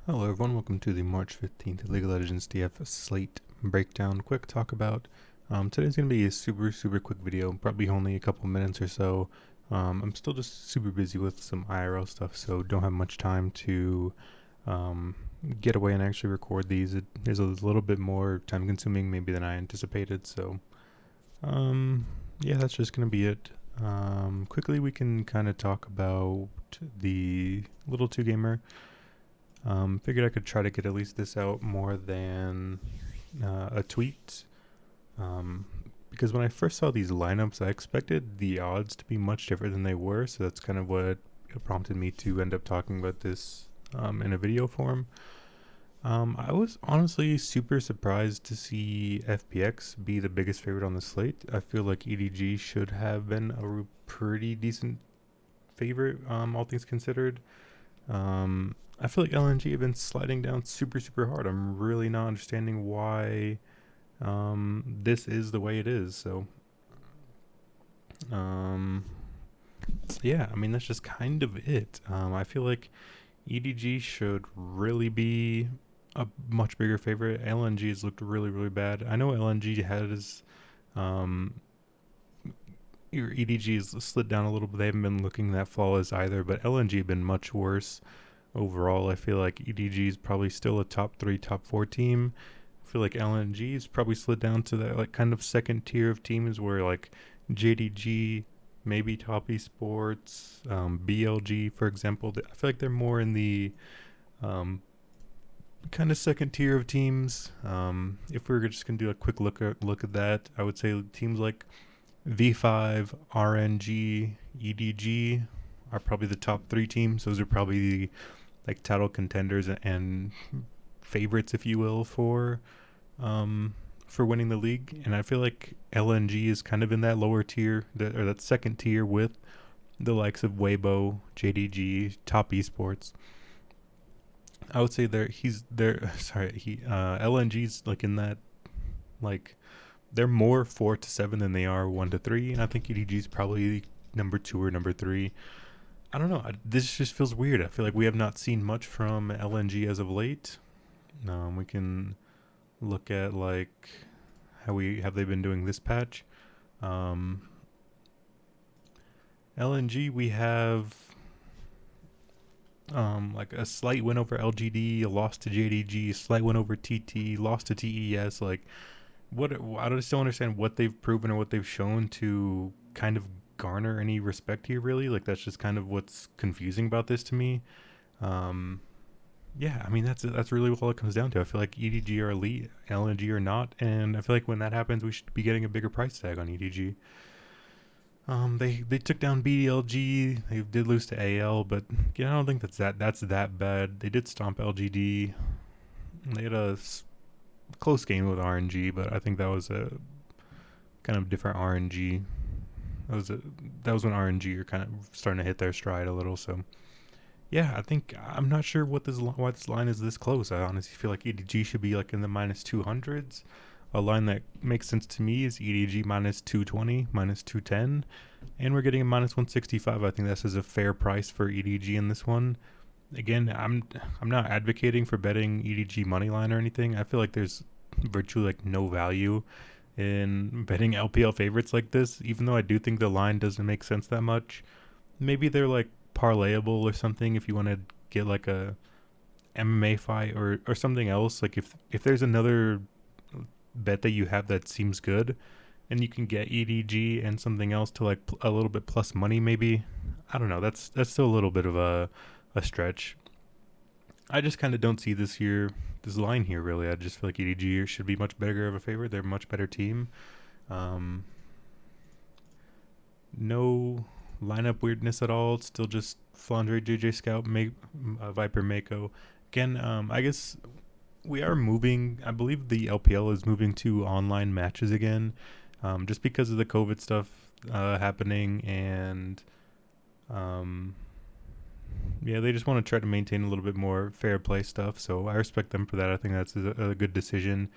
Hello everyone, welcome to the March 15th League of Legends DFS slate breakdown. Quick talk about, today's going to be a super quick video, probably only a couple minutes or so. I'm still just super busy with some IRL stuff, so don't have much time to get away and actually record these. It is a little bit more time consuming maybe than I anticipated, so yeah, that's just going to be it. Quickly we can kind of talk about the little 2-gamer. Figured I could try to get at least this out more than a tweet. Because when I first saw these lineups, I expected the odds to be much different than they were. So that's kind of what prompted me to end up talking about this in a video form. I was honestly super surprised to see FPX be the biggest favorite on the slate. I feel like EDG should have been a pretty decent favorite, all things considered. I feel like LNG have been sliding down super hard. I'm really not understanding why this is the way it is. So yeah, I mean that's just kind of it. I feel like EDG should really be a much bigger favorite. LNG has looked really bad. I know LNG has your EDG has slid down a little bit. They haven't been looking that flawless either, but LNG have been much worse. Overall, I feel like EDG is probably still a top 3, top 4 team. I feel like LNG is probably slid down to that like kind of second tier of teams where like JDG, maybe Top Esports, BLG, for example. I feel like they're more in the kind of second tier of teams. If we were just gonna do a quick look at that, I would say teams like V5, RNG, EDG are probably the top 3 teams. Those are probably the like title contenders and favorites, if you will, for winning the league. And I feel like LNG is kind of in that lower tier, or that second tier, with the likes of Weibo, JDG, Top Esports. I would say he's there. Sorry, LNG's like in that, like they're more 4 to 7 than they are 1 to 3, and I think EDG's probably number 2 or number 3. I don't know. This just feels weird. I feel like we have not seen much from LNG as of late. We can look at like how they been doing this patch. LNG, we have like a slight win over LGD, a loss to JDG, a slight win over TT, loss to TES. Like, what? I just don't understand what they've proven or what they've shown to kind of garner any respect here, really. Like, that's just kind of what's confusing about this to me. Yeah, I mean that's really all it comes down to. I feel like EDG are elite, LNG are not, and I feel like when that happens, we should be getting a bigger price tag on EDG. They took down BLG. They did lose to AL, but yeah, I don't think that's that bad. They did stomp LGD. They had a close game with RNG, but I think that was a kind of different RNG. That was when RNG are kind of starting to hit their stride a little. So yeah, I think I'm not sure why this line is this close. I honestly feel like EDG should be like in the minus 200s. A line that makes sense to me is EDG minus 220, minus 210, and we're getting a minus 165. I think this is a fair price for EDG in this one. Again, I'm not advocating for betting EDG money line or anything. I feel like there's virtually like no value in betting LPL favorites like this, even though I do think the line doesn't make sense that much. Maybe they're like parlayable or something if you want to get like a MMA fight or something else. Like if there's another bet that you have that seems good and you can get EDG and something else to like a little bit plus money, maybe. I don't know. That's still a little bit of a stretch. I just kind of don't see this line here really. I just feel like EDG should be much bigger of a favorite. They're a much better team. No lineup weirdness at all. It's still just Flandre, JJ Scout, Viper, Mako. Again, I guess we are moving. I believe the LPL is moving to online matches again, just because of the COVID stuff happening, and yeah, they just want to try to maintain a little bit more fair play stuff. So I respect them for that. I think that's a good decision,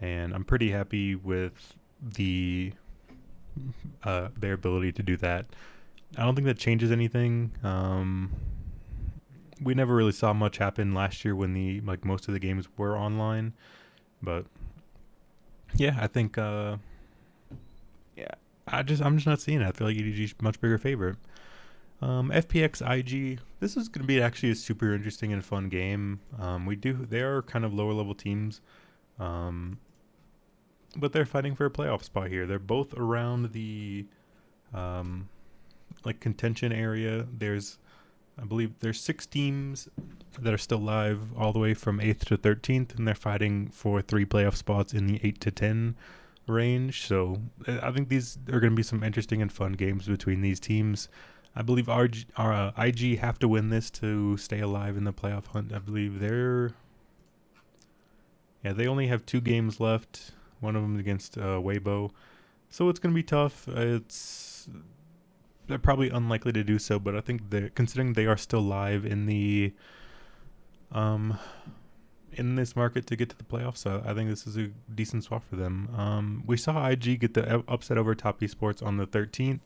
and I'm pretty happy with their ability to do that. I don't think that changes anything. we never really saw much happen last year when most of the games were online. But yeah, I think yeah, I'm just not seeing it. I feel like EDG's much bigger favorite. FPX IG. This is going to be actually a super interesting and fun game. They are kind of lower level teams, um, but they're fighting for a playoff spot here. They're both around the um, contention area. I believe there's 6 teams that are still live all the way from 8th to 13th, and they're fighting for 3 playoff spots in the 8 to 10 range. So I think these are going to be some interesting and fun games between these teams. I believe IG have to win this to stay alive in the playoff hunt. I believe they only have 2 games left. One of them against Weibo, so it's going to be tough. They're probably unlikely to do so, but I think considering they are still live in this market to get to the playoffs, so I think this is a decent spot for them. We saw IG get the upset over Top Esports on the 13th.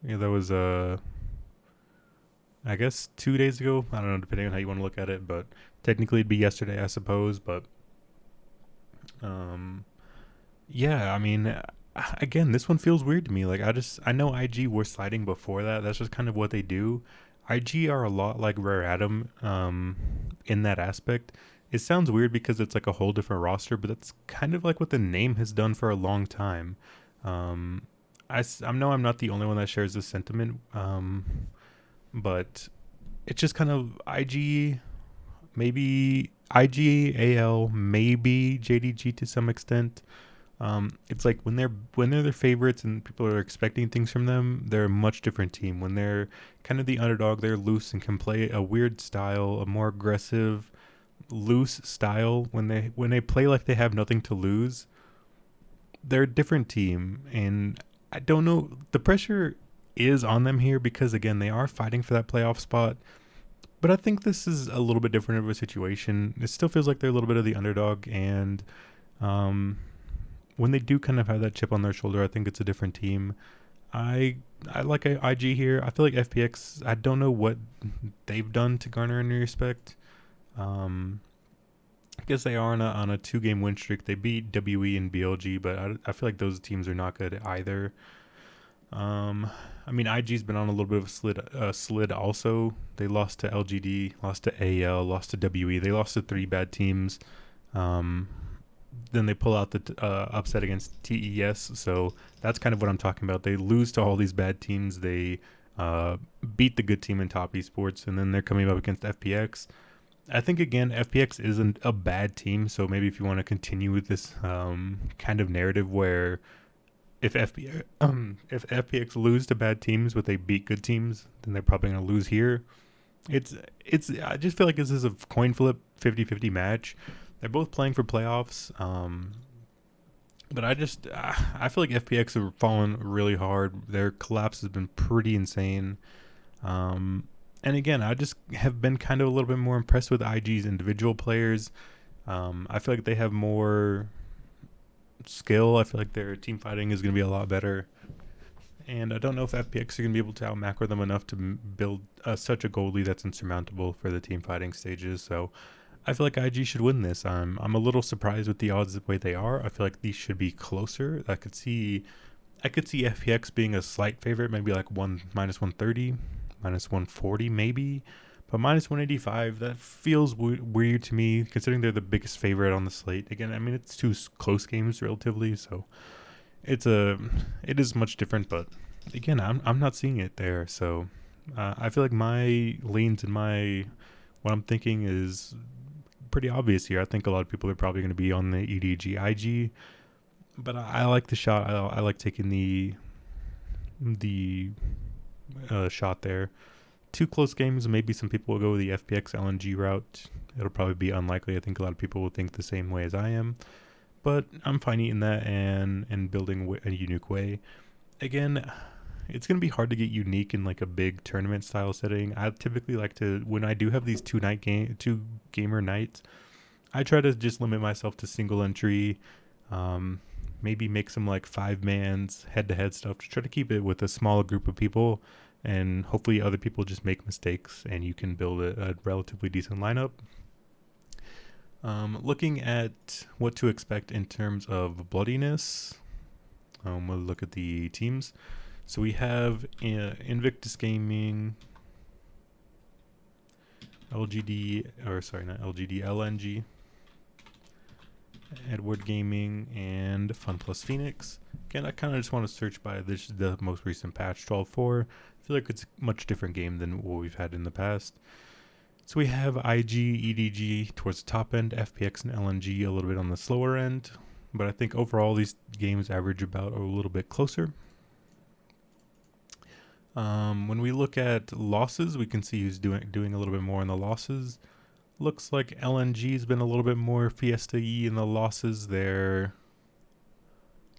Yeah, that was I guess 2 days ago. I don't know, depending on how you want to look at it, but technically it'd be yesterday, I suppose. But yeah, I mean, again, this one feels weird to me. Like I know IG were sliding before that. That's just kind of what they do. IG are a lot like Rare Atom in that aspect. It sounds weird because it's like a whole different roster, but that's kind of like what the name has done for a long time. I know I'm not the only one that shares this sentiment, but it's just kind of IG, maybe IG, AL, maybe JDG to some extent. It's like when they're their favorites and people are expecting things from them, they're a much different team. When they're kind of the underdog, they're loose and can play a weird style, a more aggressive, loose style. When they play like they have nothing to lose, they're a different team. And I don't know, the pressure is on them here because again they are fighting for that playoff spot. But I think this is a little bit different of a situation. It still feels like they're a little bit of the underdog, and when they do kind of have that chip on their shoulder, I think it's a different team. I like IG here. I feel like FPX, I don't know what they've done to garner any respect. I guess they are on a 2-game win streak. They beat WE and BLG, but I feel like those teams are not good either. I mean, IG's been on a little bit of a slid also. They lost to LGD, lost to AL, lost to WE. They lost to 3 bad teams. Then they pull out the upset against TES. So that's kind of what I'm talking about. They lose to all these bad teams. They beat the good team in Top Esports, and then they're coming up against FPX. I think, again, FPX isn't a bad team. So maybe if you want to continue with this kind of narrative where if FPX lose to bad teams but they beat good teams, then they're probably going to lose here. I just feel like this is a coin flip 50-50 match. They're both playing for playoffs. But I feel like FPX have fallen really hard. Their collapse has been pretty insane. And again, I just have been kind of a little bit more impressed with IG's individual players. I feel like they have more skill. I feel like their team fighting is going to be a lot better. And I don't know if FPX are going to be able to out-macro them enough to build such a goal lead that's insurmountable for the team fighting stages. So I feel like IG should win this. I'm a little surprised with the odds the way they are. I feel like these should be closer. I could see FPX being a slight favorite, maybe like minus 130, minus 140 maybe. But minus 185, that feels weird to me, considering they're the biggest favorite on the slate. Again, I mean, it's 2 close games relatively, so it is much different. But again, I'm not seeing it there. So I feel like my leans and what I'm thinking is pretty obvious here. I think a lot of people are probably going to be on the EDG IG, but I like the shot. I like taking the shot there. 2 close games, maybe some people will go with the FPX LNG route. It'll probably be unlikely. I think a lot of people will think the same way as I am, but I'm fine eating that and building a unique way. Again, it's going to be hard to get unique in like a big tournament style setting. I typically like to, when I do have these 2 gamer nights, I try to just limit myself to single entry, maybe make some like 5-mans head-to-head stuff to try to keep it with a smaller group of people and hopefully other people just make mistakes and you can build a relatively decent lineup. Looking at what to expect in terms of bloodiness, we'll look at the teams. So we have Invictus Gaming, LGD, or sorry, not LGD, LNG, Edward Gaming, and Fun Plus Phoenix. Again, I kind of just want to search by the most recent patch, 12.4. I feel like it's a much different game than what we've had in the past. So we have IG, EDG towards the top end, FPX and LNG a little bit on the slower end. But I think overall these games average about a little bit closer. When we look at losses, we can see who's doing a little bit more in the losses. Looks like LNG's been a little bit more Fiesta-y in the losses. Their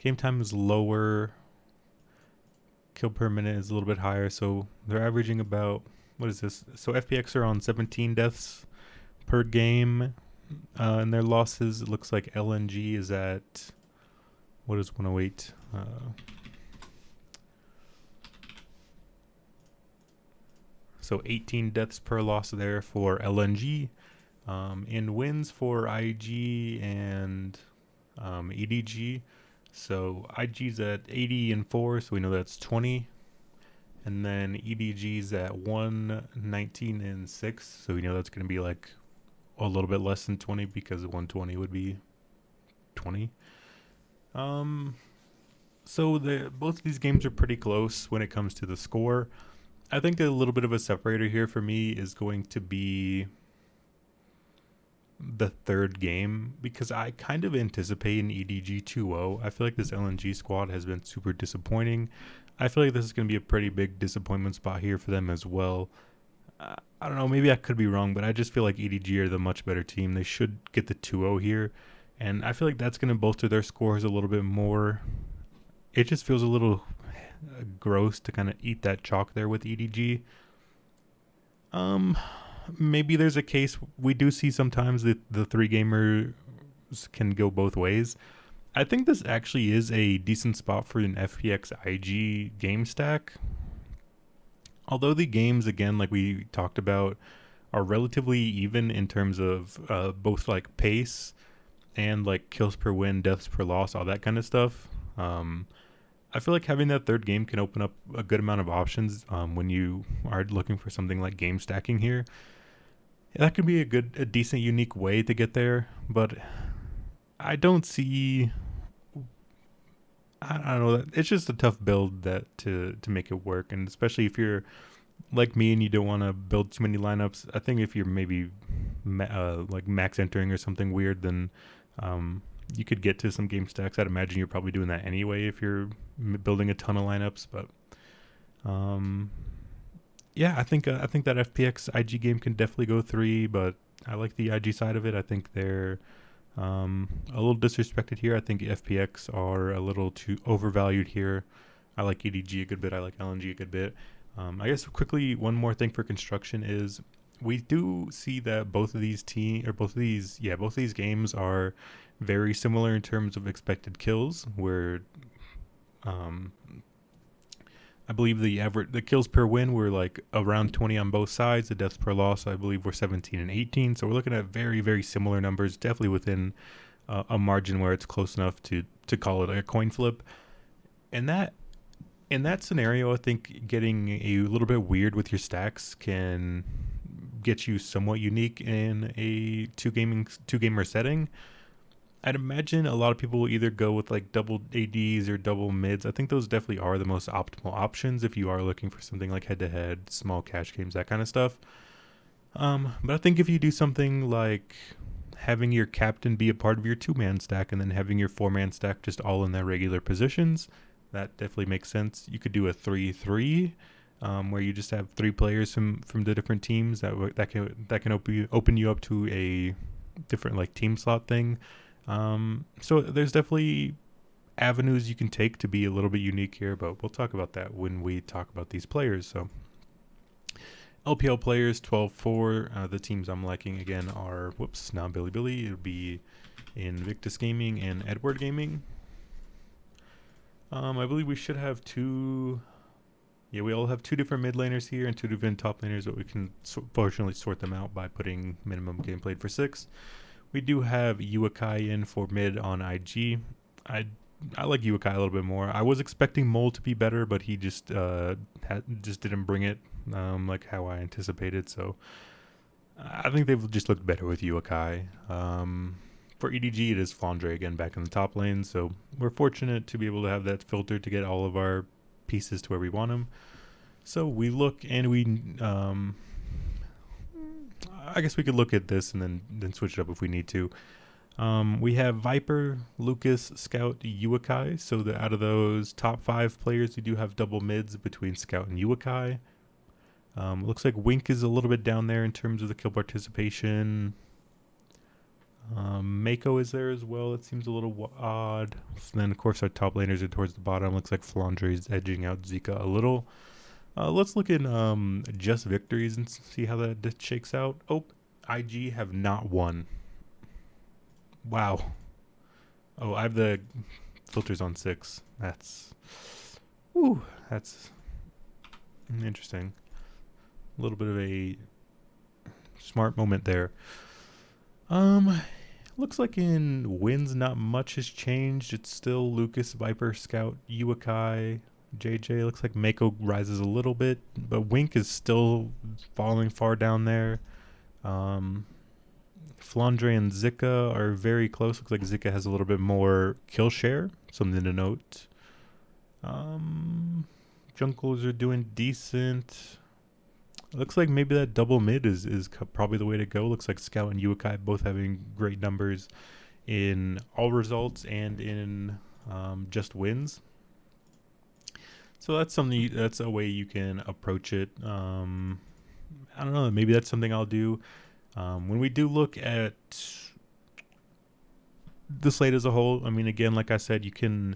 game time is lower. Kill per minute is a little bit higher, so they're averaging about, what is this? So FPX are on 17 deaths per game. And their losses, it looks like LNG is at, what is 108? So 18 deaths per loss there for LNG. In wins for IG and EDG. So IG's at 80 and 4, so we know that's 20. And then EDG's at 119 and 6, so we know that's going to be like a little bit less than 20 because 120 would be 20. So both of these games are pretty close when it comes to the score. I think a little bit of a separator here for me is going to be the third game, because I kind of anticipate an EDG 2-0. I feel like this LNG squad has been super disappointing. I feel like this is going to be a pretty big disappointment spot here for them as well. I don't know, maybe I could be wrong, but I just feel like EDG are the much better team. They should get the 2-0 here, and I feel like that's going to bolster their scores a little bit more. It just feels a little gross to kind of eat that chalk there with EDG. Maybe there's a case we do see sometimes that the three gamers can go both ways. I think this actually is a decent spot for an FPX IG game stack. Although the games, again, like we talked about, are relatively even in terms of both like pace and like kills per win, deaths per loss, all that kind of stuff. I feel like having that third game can open up a good amount of options when you are looking for something like game stacking here. That could be a decent, unique way to get there, but I don't see. I don't know. It's just a tough build to make it work, and especially if you're like me and you don't want to build too many lineups. I think if you're maybe like max entering or something weird, then you could get to some game stacks. I'd imagine you're probably doing that anyway if you're building a ton of lineups. But yeah, I think that FPX IG game can definitely go 3, but I like the IG side of it. I think they're a little disrespected here. I think FPX are a little too overvalued here. I like EDG a good bit. I like LNG a good bit. I guess quickly, one more thing for construction is we do see that both of these games are very similar in terms of expected kills, where I believe the kills per win were like around 20 on both sides. The deaths per loss, I believe, were 17 and 18. So we're looking at very, very similar numbers, definitely within a margin where it's close enough to call it a coin flip. And in that scenario, I think getting a little bit weird with your stacks can get you somewhat unique in a two gamer setting. I'd imagine a lot of people will either go with like double ADs or double mids. I think those definitely are the most optimal options if you are looking for something like head-to-head, small cash games, that kind of stuff. But I think if you do something like having your captain be a part of your 2-man stack and then having your 4-man stack just all in their regular positions, that definitely makes sense. You could do a 3-3 where you just have 3 players from the different teams. That can open you up to a different like team slot thing. So there's definitely avenues you can take to be a little bit unique here, but we'll talk about that when we talk about these players. So LPL players, 12-4. The teams I'm liking again are, not Billy. It'll be Invictus Gaming and Edward Gaming. I believe we should have 2 Yeah, we all have two different mid laners here and two different top laners, but we can fortunately sort them out by putting minimum game played for 6. We do have Uakai in for mid on IG. I I like Uakai a little bit more. I was expecting Mole to be better, but he just just didn't bring it like how I anticipated. So I think they've just looked better with Uakai. For EDG, it is Flandre again back in the top lane. So we're fortunate to be able to have that filter to get all of our pieces to where we want them. So we look and we I guess we could look at this and then switch it up if we need to. We have Viper, Lucas, Scout, Uakai. So out of those top 5 players, we do have double mids between Scout and Uakai. Looks like Wink is a little bit down there in terms of the kill participation. Mako is there as well. It seems a little odd. So then, of course, our top laners are towards the bottom. Looks like Flandre is edging out Zika a little. Let's look at just victories and see how that shakes out. Oh, IG have not won. Wow. Oh, I have the filters on 6. That's interesting. A little bit of a smart moment there. Looks like in wins not much has changed. It's still Lucas, Viper, Scout, Uakai, JJ. Looks like Mako rises a little bit, but Wink is still falling far down there. Flandre and Zika are very close. Looks like Zika has a little bit more kill share. Something to note. Junglers are doing decent. Looks like maybe that double mid is probably the way to go. Looks like Scout and Uakai both having great numbers in all results and in just wins. So that's a way you can approach it. I don't know. Maybe that's something I'll do. When we do look at the slate as a whole, I mean, again, like I said, you can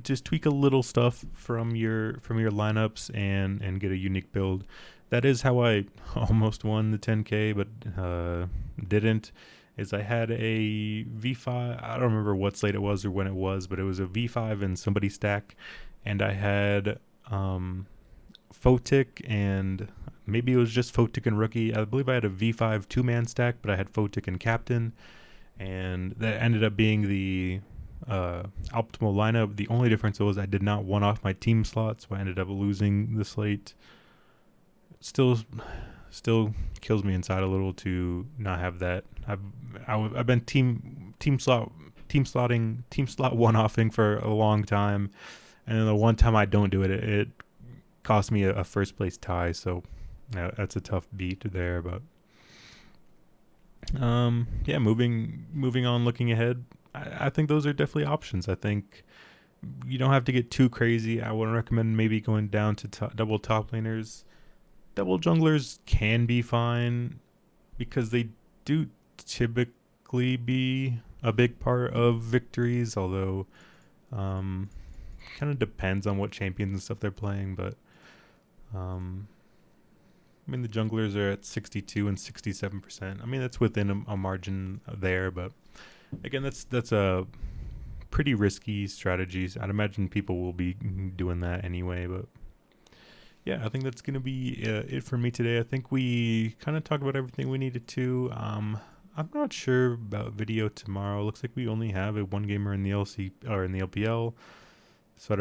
just tweak a little stuff from your lineups and get a unique build. That is how I almost won the 10K, but didn't. Is I had a V5. I don't remember what slate it was or when it was, but it was a V5 in somebody's stack, and I had Photic and maybe it was just Photic and Rookie. I believe I had a V5 2-man stack, but I had Photic and Captain, and that ended up being the optimal lineup. The only difference was I did not one off my team slot, so I ended up losing the slate. Still kills me inside a little to not have that. I've been team slot one offing for a long time, and then the one time I don't do it, it cost me a first place tie. So that's a tough beat there. But yeah, moving on, looking ahead. I think those are definitely options. I think you don't have to get too crazy. I would recommend maybe going down to double top laners. Double junglers can be fine because they do typically be a big part of victories, although kind of depends on what champions and stuff they're playing. But I mean, the junglers are at 62 and 67%. I mean, that's within a margin there, but again, that's a pretty risky strategies. I'd imagine people will be doing that anyway, but yeah, I think that's going to be it for me today. I think we kind of talked about everything we needed to. I'm not sure about video tomorrow. Looks like we only have a 1 gamer in the LC or in the LPL. So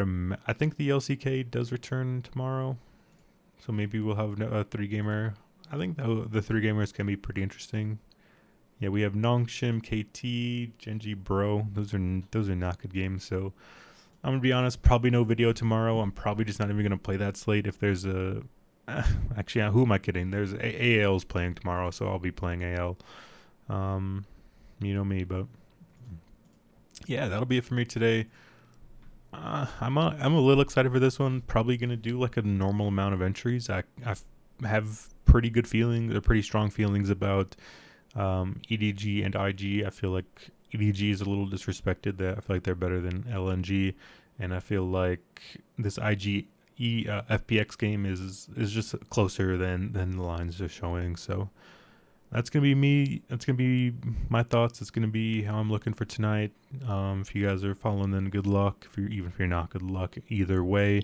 I think the LCK does return tomorrow. So maybe we'll have a 3 gamer. I think the 3 gamers can be pretty interesting. Yeah, we have Nongshim, KT, Genji, Bro. Those are not good games. So I'm going to be honest, probably no video tomorrow. I'm probably just not even going to play that slate if there's a... actually, who am I kidding? There's AL's playing tomorrow, so I'll be playing AL. You know me, but... yeah, that'll be it for me today. I'm a little excited for this one. Probably going to do like a normal amount of entries. I have pretty good feelings, or pretty strong feelings about EDG and IG. I feel like EDG is a little disrespected. I feel like they're better than LNG, and I feel like this IG FPX game is just closer than the lines are showing. So that's gonna be me. That's gonna be my thoughts. It's gonna be how I'm looking for tonight. If you guys are following, then good luck. If you're not, good luck either way.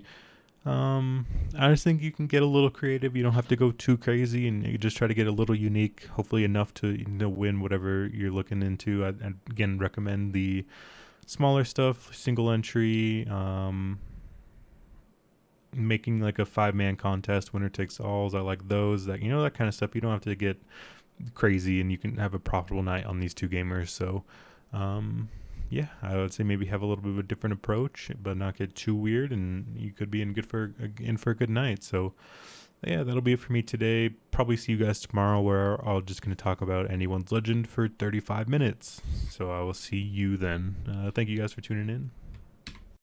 I just think you can get a little creative. You don't have to go too crazy, and you just try to get a little unique. Hopefully, enough to win whatever you're looking into. I again recommend the smaller stuff, single entry. Making like a 5-man contest, winner takes alls. I like those. That that kind of stuff. You don't have to get crazy, and you can have a profitable night on these two gamers. So, yeah, I would say maybe have a little bit of a different approach, but not get too weird, and you could be in for a good night. So, yeah, that'll be it for me today. Probably see you guys tomorrow, where I'll just gonna talk about anyone's legend for 35 minutes. So I will see you then. Thank you guys for tuning in.